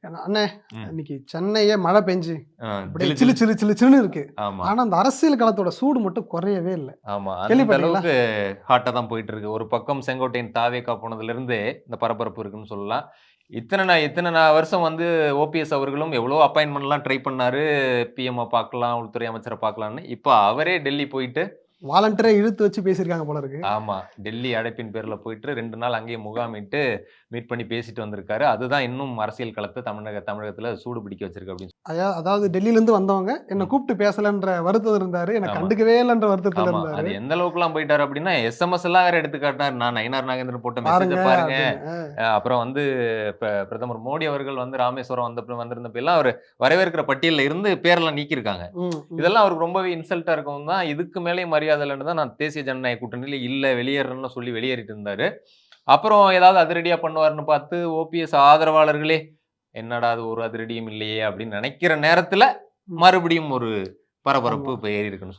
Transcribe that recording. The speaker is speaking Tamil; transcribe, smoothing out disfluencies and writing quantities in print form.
அண்ணே ம். இன்னைக்கு சென்னையே மழை பெஞ்சு அப்படியே ஜிலு சிலு ஜிலு. சிலு சிலு சிலுன்னு இருக்கு. ஆமா, ஆனா அந்த அரசியல் களத்தோட சூடு மட்டும் குறையவே இல்ல. ஆமா. அந்த கேள்விப்பட்டீங்களா? அளவுக்கு ஹாட்டா தான் போயிட்டு இருக்கு. ஒரு பக்கம் செங்கோட்டையன் தாவேகா போனதிலிருந்து இந்த பரபரப்பு இருக்குன்னு சொல்லலாம். இத்தன வருஷம் வந்து ஓபிஎஸ் அவர்களும் எவ்வளவோ அப்பாயின்ட்மென்ட்லாம் ட்ரை பண்ணாரு. பிஎம்ம பார்க்கலாம், உள்துறை அமைச்சர பார்க்கலான்னு. இப்ப அவரே டெல்லி போயிட்டு வாலண்டியரா இழுத்து வச்சு பேசியிருக்காங்க போல இருக்கு. ஆமா. டெல்லி அழைப்பின் பேர்ல போயிட்டு 2 நாள் அங்கேயே முகாமிட்டு மீட் பண்ணி பேசிட்டு வந்திருக்காரு. அதுதான் இன்னும் அரசியல் களத்த தமிழகத்துல சூடு பிடிக்க வச்சிருக்கு அப்படின்னு அதாவது டெல்லியிலேருந்து வந்தவங்க என்ன ம். கூப்பிட்டு பேசலன்ற வருத்தம் இருந்தாரு. என்ன ஆமா. கண்டுக்கவே இல்லன்ற வருத்தத்துல ஆமா. இருந்தாரு. அது எந்த அளவுக்குலாம் போயிட்டாரு அப்படின்னா, எஸ்எம்எஸ் எல்லாம் வேற எடுத்து காட்டினாரு. நான் நயினார் நாகேந்திரன் போட்ட மெசேஜ பாருங்க பாருங்க. அப்படின்னு. அப்புறம் வந்து பிரதமர் மோடி அவர்கள் வந்து ராமேஸ்வரம் வந்திருந்தப்ப எல்லாம் அவரு வரவேற்கிற பட்டியல்ல இருந்து பேரெல்லாம் நீக்கியிருக்காங்க. ம், ம். இதெல்லாம் அவருக்கு ரொம்பவே இன்சல்ட்டா இருக்கவும் தான், இதுக்கு மேலயும் மரியாதை இல்லன்னு தான் நான் தேசிய ஜனநாயக கூட்டணியில இல்ல வெளியேறேன்னு சொல்லி வெளியேறிட்டு இருந்தாரு. அப்புறம் ஏதாவது அதிரடியா பண்ணுவாருன்னு பார்த்து ஓபிஎஸ் ஆதரவாளர்களே, என்னடா அது ஒரு அதிரடியும் இல்லையே அப்படின்னு நினைக்கிற நேரத்துல ம். மறுபடியும் ஒரு பரபரப்பு ஆமா. இப்ப ஏறி இருக்குன்னு